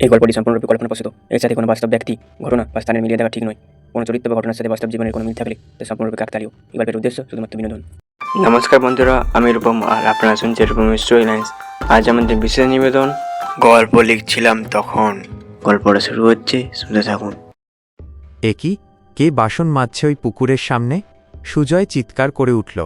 এই গল্পটি সম্পূর্ণরূপে কল্পনাপ্রসূত। এর সাথে কোনো বাস্তব ব্যক্তি, ঘটনা বা স্থানের মিলিয়ে দেওয়া ঠিক নয়। কোনো চরিত্র বা ঘটনার সাথে বাস্তব জীবনের কোনো মিল থাকলে তা সম্পূর্ণরূপে কাকতালীয়। এই গল্পের উদ্দেশ্য শুধুমাত্র বিনোদন। নমস্কার বন্ধুরা, আমি রূপম আর আপনারা শুনছেন রূপম স্টোরি লাইন্স। আজ আমাদের বিশেষ নিবেদন, গল্প লিখছিলাম তখন। গল্পটা শুরু হচ্ছে, শুনতে থাকুন। একি কে বাসন মাজছে ওই পুকুরের সামনে? সুজয় চিৎকার করে উঠল।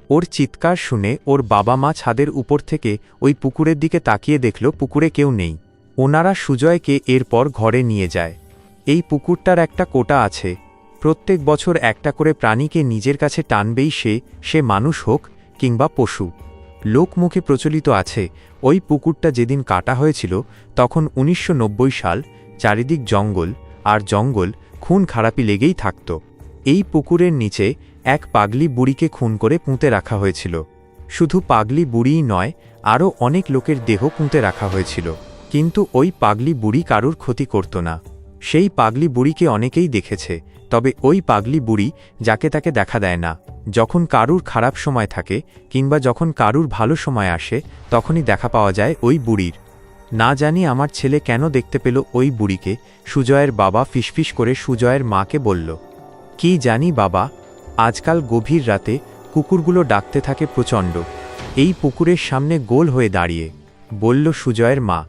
ওর চিৎকার শুনে ওর বাবা মা ছাদের উপর থেকে ওই পুকুরের দিকে তাকিয়ে দেখল পুকুরে কেউ নেই। ওনারা সুজয়কে এরপর ঘরে নিয়ে যায়। এই পুকুরটার একটা কোটা আছে, প্রত্যেক বছর একটা করে প্রাণীকে নিজের কাছে টানবেই সে মানুষ হোক কিংবা পশু। লোকমুখে প্রচলিত আছে ওই পুকুরটা যেদিন কাটা হয়েছিল তখন ১৯৯০ সাল, চারিদিক জঙ্গল আর জঙ্গল, খুন খারাপি লেগেই থাকত। এই পুকুরের নিচে এক পাগলি বুড়িকে খুন করে পুঁতে রাখা হয়েছিল। শুধু পাগলি বুড়িই নয়, আরও অনেক লোকের দেহ পুঁতে রাখা হয়েছিল, কিন্তু ওই পাগলি বুড়ি কারুর ক্ষতি করত না। সেই পাগলি বুড়িকে অনেকেই দেখেছে, তবে ওই পাগলি বুড়ি যাকে তাকে দেখা দেয় না। যখন কারুর খারাপ সময় থাকে কিংবা যখন কারুর ভালো সময় আসে তখনই দেখা পাওয়া যায় ওই বুড়ির। না জানি আমার ছেলে কেন দেখতে পেল ওই বুড়িকে, সুজয়ের বাবা ফিসফিস করে সুজয়ের মাকে বলল। কি জানি বাবা, আজকাল গভীর রাতে কুকুরগুলো ডাকতে থাকে প্রচণ্ড। এই পুকুরের সামনে গোল হয়ে দাঁড়িয়ে বলল সুজয়ের মা,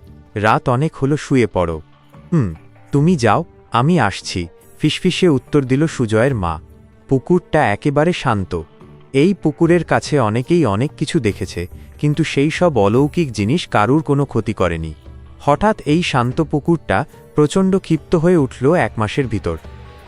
রাত অনেক হলো, শুয়ে পড়ো। তুমি যাও, আমি আসছি, ফিসফিসে উত্তর দিল সুজয়ের মা। পুকুরটা একেবারে শান্ত। এই পুকুরের কাছে অনেকেই অনেক কিছু দেখেছে, কিন্তু সেই সব অলৌকিক জিনিস কারুর কোনো ক্ষতি করেনি। হঠাৎ এই শান্ত পুকুরটা প্রচণ্ড ক্ষিপ্ত হয়ে উঠল ১ মাসের ভিতর।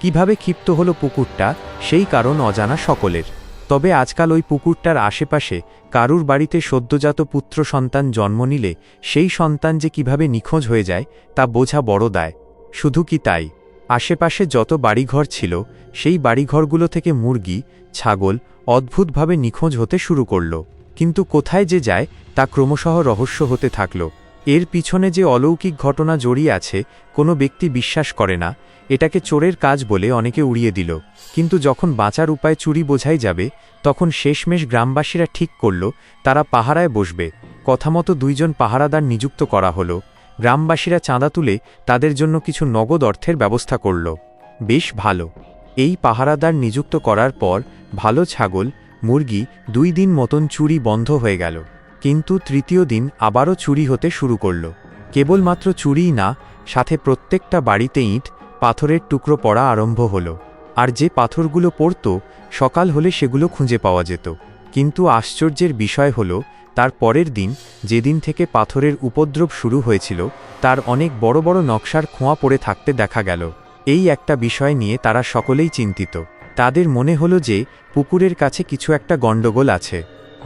কিভাবে ক্ষিপ্ত হলো পুকুরটা, সেই কারণ অজানা সকলের। তবে আজকাল ওই পুকুরটার আশেপাশে কারুর বাড়িতে সদ্যজাত পুত্র সন্তান জন্ম নিলে সেই সন্তান যে কিভাবে নিখোঁজ হয়ে যায় তা বোঝা বড় দায়। শুধু কি তাই, আশেপাশে যত বাড়িঘর ছিল সেই বাড়িঘরগুলো থেকে মুরগি, ছাগল অদ্ভুতভাবে নিখোঁজ হতে শুরু করল। কিন্তু কোথায় যে যায় তা ক্রমশঃ রহস্য হতে থাকল। এর পিছনে যে অলৌকিক ঘটনা জড়িয়ে আছে কোনো ব্যক্তি বিশ্বাস করে না। এটাকে চোরের কাজ বলে অনেকে উড়িয়ে দিল, কিন্তু যখন বাঁচার উপায় চুরি বোঝাই যাবে তখন শেষমেশ গ্রামবাসীরা ঠিক করল তারা পাহারায় বসবে। কথামতো ২ জন পাহারাদার নিযুক্ত করা হলো। গ্রামবাসীরা চাঁদা তুলে তাদের জন্য কিছু নগদ অর্থের ব্যবস্থা করল। বেশ ভালো। এই পাহারাদার নিযুক্ত করার পর ভালো ছাগল, মুরগি ২ দিন মতন চুরি বন্ধ হয়ে গেল। কিন্তু তৃতীয় দিন আবারও চুরি হতে শুরু করল। কেবলমাত্র চুরিই না, সাথে প্রত্যেকটা বাড়িতে ইট, পাথরের টুকরো পড়া আরম্ভ হল। আর যে পাথরগুলো পড়ত সকাল হলে সেগুলো খুঁজে পাওয়া যেত। কিন্তু আশ্চর্যের বিষয় হল, তার পরের দিন, যেদিন থেকে পাথরের উপদ্রব শুরু হয়েছিল, তার অনেক বড় বড় নকশার খোঁয়া পড়ে থাকতে দেখা গেল। এই একটা বিষয় নিয়ে তারা সকলেই চিন্তিত। তাদের মনে হলো যে পুকুরের কাছে কিছু একটা গণ্ডগোল আছে।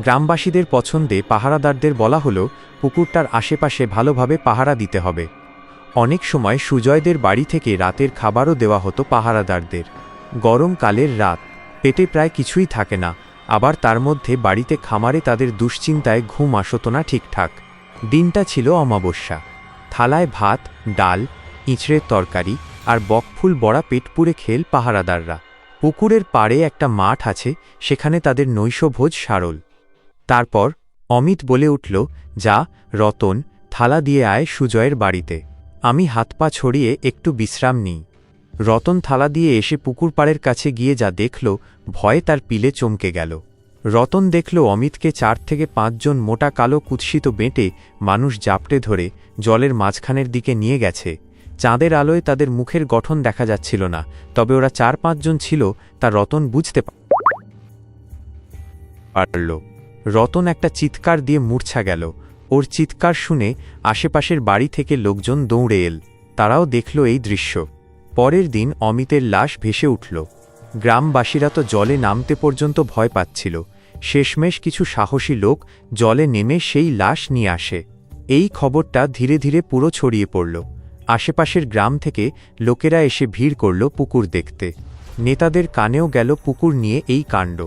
গ্রামবাসীদের পছন্দে পাহারাদারদের বলা হলো পুকুরটার আশেপাশে ভালোভাবে পাহারা দিতে হবে। অনেক সময় সুজয়দের বাড়ি থেকে রাতের খাবারও দেওয়া হতো পাহারাদারদের। গরমকালের রাত, পেটে প্রায় কিছুই থাকে না, আবার তার মধ্যে বাড়িতে খামারে তাদের দুশ্চিন্তায় ঘুম আসত না ঠিকঠাক। দিনটা ছিল অমাবস্যা। থালায় ভাত, ডাল, ইঁচড়ের তরকারি আর বকফুল বড়া পেট পুরে খেল পাহারাদাররা। পুকুরের পাড়ে একটা মাঠ আছে, সেখানে তাদের নৈশভোজ সারল। তারপর অমিত বলে উঠল, যা রতন, থালা দিয়ে আয় সুজয়ের বাড়িতে, আমি হাত পা ছড়িয়ে একটু বিশ্রাম নিই। রতন থালা দিয়ে এসে পুকুর পাড়ের কাছে গিয়ে যা দেখল, ভয়ে তার পিলে চমকে গেল। রতন দেখল অমিতকে ৪ থেকে ৫ জন মোটা কালো কুৎসিত বেঁটে মানুষ জাপটে ধরে জলের মাঝখানের দিকে নিয়ে গেছে। চাঁদের আলোয় তাদের মুখের গঠন দেখা যাচ্ছিল না, তবে ওরা ৪-৫ জন ছিল তা রতন বুঝতে পারল। রতন একটা চিৎকার দিয়ে মূর্ছা গেল। ওর চিৎকার শুনে আশেপাশের বাড়ি থেকে লোকজন দৌড়ে এল। তারাও দেখল এই দৃশ্য। পরের দিন অমিতের লাশ ভেসে উঠল। গ্রামবাসীরা তো জলে নামতে পর্যন্ত ভয় পাচ্ছিল। শেষমেশ কিছু সাহসী লোক জলে নেমে সেই লাশ নিয়ে আসে। এই খবরটা ধীরে ধীরে পুরো ছড়িয়ে পড়ল। আশেপাশের গ্রাম থেকে লোকেরা এসে ভিড় করল পুকুর দেখতে। নেতাদের কানেও গেল পুকুর নিয়ে এই কাণ্ড।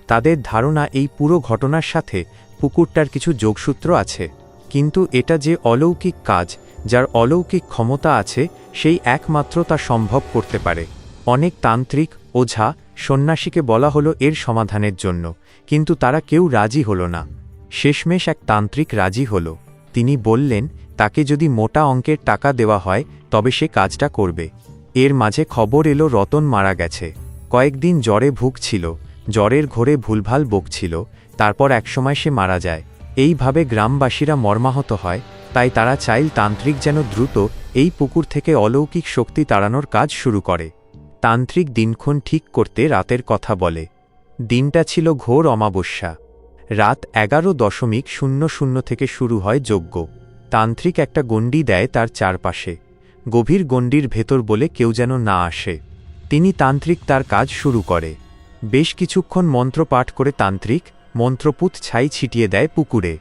তাদের ধারণা এই পুরো ঘটনার সাথে পুকুরটার কিছু যোগসূত্র আছে। কিন্তু এটা যে অলৌকিক কাজ, যার অলৌকিক ক্ষমতা আছে, সেই একমাত্র তা সম্ভব করতে পারে। অনেক তান্ত্রিক, ওঝা, সন্ন্যাসীকে বলা হলো এর সমাধানের জন্য, কিন্তু তারা কেউ রাজি হল না। শেষমেশ এক তান্ত্রিক রাজি হল। তিনি বললেন, তাকে যদি মোটা অঙ্কের টাকা দেওয়া হয় তবে সে কাজটা করবে। এর মাঝে খবর এলো রতন মারা গেছে। কয়েকদিন জ্বরে ভুগছিল, জ্বরের ঘোরে ভুলভাল বকছিল, তারপর একসময় সে মারা যায়। এইভাবে গ্রামবাসীরা মর্মাহত হয়, তাই তারা চাইল তান্ত্রিক যেন দ্রুত এই পুকুর থেকে অলৌকিক শক্তি তাড়ানোর কাজ শুরু করে। তান্ত্রিক দিনক্ষণ ঠিক করতে রাতের কথা বলে। দিনটা ছিল ঘোর অমাবস্যা। রাত 11:00 থেকে শুরু হয় যজ্ঞ। তান্ত্রিক একটা গণ্ডি দেয় তার চারপাশে, গভীর গণ্ডির ভেতর বলে কেউ যেন না আসে। তান্ত্রিক তার কাজ শুরু করে। বেশ কিছুক্ষণ মন্ত্র পাঠ করে তান্ত্রিক মন্ত্রপুত ছাই ছিটিয়ে দেয় পুকুরে।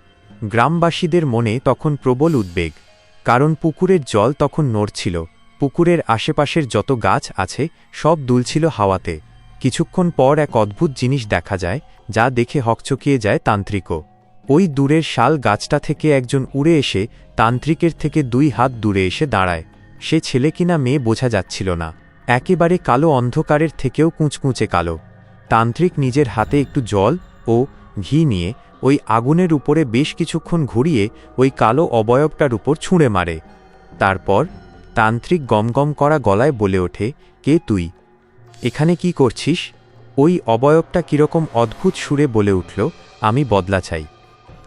গ্রামবাসীদের মনে তখন প্রবল উদ্বেগ, কারণ পুকুরের জল তখন নড়ছিল। পুকুরের আশেপাশের যত গাছ আছে সব দুলছিল হাওয়াতে। কিছুক্ষণ পর এক অদ্ভুত জিনিস দেখা যায়, যা দেখে হকচকিয়ে যায় তান্ত্রিকও। ওই দূরের শাল গাছটা থেকে একজন উড়ে এসে তান্ত্রিকের থেকে 2 হাত দূরে এসে দাঁড়ায়। সে ছেলে কিনা মেয়ে বোঝা যাচ্ছিল না, একেবারে কালো, অন্ধকারের থেকেও কুঁচকুঁচে কালো। তান্ত্রিক নিজের হাতে একটু জল ও ঘি নিয়ে ওই আগুনের উপরে বেশ কিছুক্ষণ ঘুরিয়ে ওই কালো অবয়বটার উপর ছুঁড়ে মারে। তারপর তান্ত্রিক গমগম করা গলায় বলে ওঠে, কে তুই? এখানে কি করছিস? ওই অবয়বটা কীরকম অদ্ভুত সুরে বলে উঠল, আমি বদলা চাই।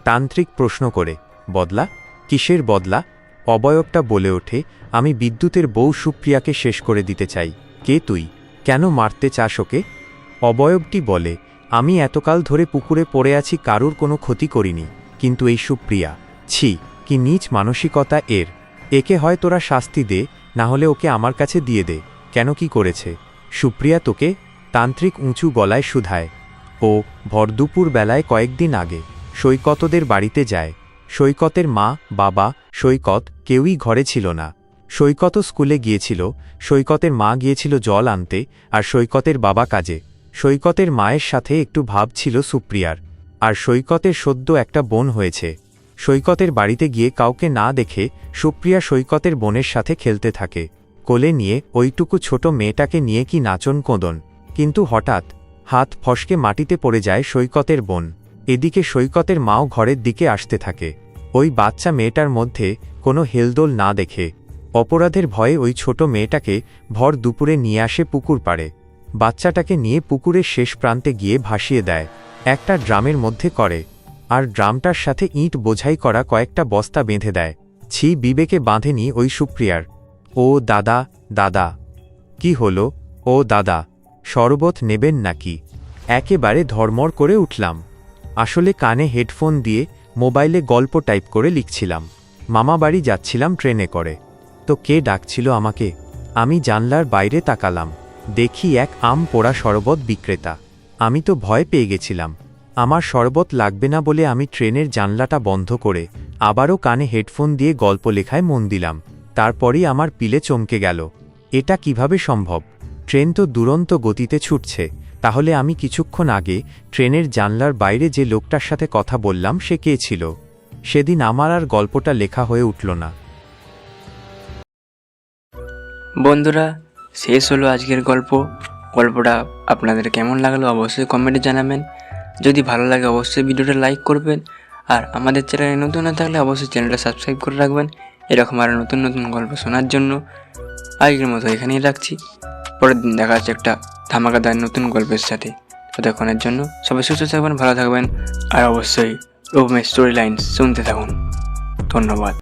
তান্ত্রিক প্রশ্ন করে, বদলা? কিসের বদলা? অবয়বটা বলে ওঠে, আমি বিদ্যুতের বউ সুপ্রিয়াকে শেষ করে দিতে চাই। কে তুই? কেন মারতে চাস ওকে? অবয়বটি বলে, আমি এতকাল ধরে পুকুরে পড়ে আছি, কারুর কোনো ক্ষতি করিনি, কিন্তু এই সুপ্রিয়া, ছি, কি নীচ মানসিকতা এর। একে হয় তোরা শাস্তি দে, না হলে ওকে আমার কাছে দিয়ে দে। কেন, কি করেছে সুপ্রিয়া তোকে? তান্ত্রিক উঁচু গলায় শুধায়। ও ভরদুপুর বেলায় কয়েকদিন আগে সৈকতদের বাড়িতে যায়। সৈকতের মা, বাবা, সৈকত কেউই ঘরে ছিল না। সৈকত স্কুলে গিয়েছিল, সৈকতের মা গিয়েছিল জল আনতে, আর সৈকতের বাবা কাজে। সৈকতের মায়ের সাথে একটু ভাব ছিল সুপ্রিয়ার, আর সৈকতের সদ্য একটা বোন হয়েছে। সৈকতের বাড়িতে গিয়ে কাউকে না দেখে সুপ্রিয়া সৈকতের বোনের সাথে খেলতে থাকে। কোলে নিয়ে ওইটুকু ছোট মেয়েটাকে নিয়ে কি নাচন কোঁদন, কিন্তু হঠাৎ হাত ফসকে মাটিতে পড়ে যায় সৈকতের বোন। এদিকে সৈকতের মাও ঘরের দিকে আসতে থাকে। ওই বাচ্চা মেয়েটার মধ্যে কোনো হেলদোল না দেখে অপরাধের ভয়ে ওই ছোট মেয়েটাকে ভর দুপুরে নিয়ে আসে পুকুর পাড়ে। বাচ্চাটাকে নিয়ে পুকুরের শেষ প্রান্তে গিয়ে ভাসিয়ে দেয়, একটা ড্রামের মধ্যে করে, আর ড্রামটার সাথে ইঁট বোঝাই করা কয়েকটা বস্তা বেঁধে দেয়। ছি, বিবেকে বাঁধেনি ওই সুপ্রিয়ার। ও দাদা, দাদা! কি হলো? ও দাদা, শরবত নেবেন নাকি? একেবারে ধর্মর করে উঠলাম। আসলে কানে হেডফোন দিয়ে মোবাইলে গল্প টাইপ করে লিখছিলাম। মামা বাড়ি যাচ্ছিলাম ট্রেনে করে। তো কে ডাকছিল আমাকে? আমি জানলার বাইরে তাকালাম, দেখি এক আম পোড়া শরবত বিক্রেতা। আমি তো ভয় পেয়ে গেছিলাম। আমার শরবত লাগবে না বলে আমি ট্রেনের জানলাটা বন্ধ করে আবারও কানে হেডফোন দিয়ে গল্প লেখায় মন দিলাম। তারপরই আমার পিলে চমকে গেল, এটা কিভাবে সম্ভব? ট্রেন তো দুরন্ত গতিতে ছুটছে, তাহলে আমি কিছুক্ষণ আগে ট্রেনের জানলার বাইরে যে লোকটার সাথে কথা বললাম সে কে ছিল? সেদিন আমার আর গল্পটা লেখা হয়ে উঠল না। বন্ধুরা, শেষ হলো আজকের গল্পটা আপনাদের কেমন লাগলো অবশ্যই কমেন্টে জানাবেন। যদি ভালো লাগে অবশ্যই ভিডিওটা লাইক করবেন, আর আমাদের চ্যানেলে নতুন না থাকলে অবশ্যই চ্যানেলটা সাবস্ক্রাইব করে রাখবেন এরকম আরও নতুন নতুন গল্প শোনার জন্য। আজকের মতো এখানেই রাখছি, পরের দিন দেখা যাচ্ছে একটা ধামাকাদার নতুন গল্পের সাথে। ততক্ষণের জন্য সবাই সুস্থ থাকবেন, ভালো থাকবেন, আর অবশ্যই রূপমের স্টোরি লাইন শুনতে থাকুন। ধন্যবাদ।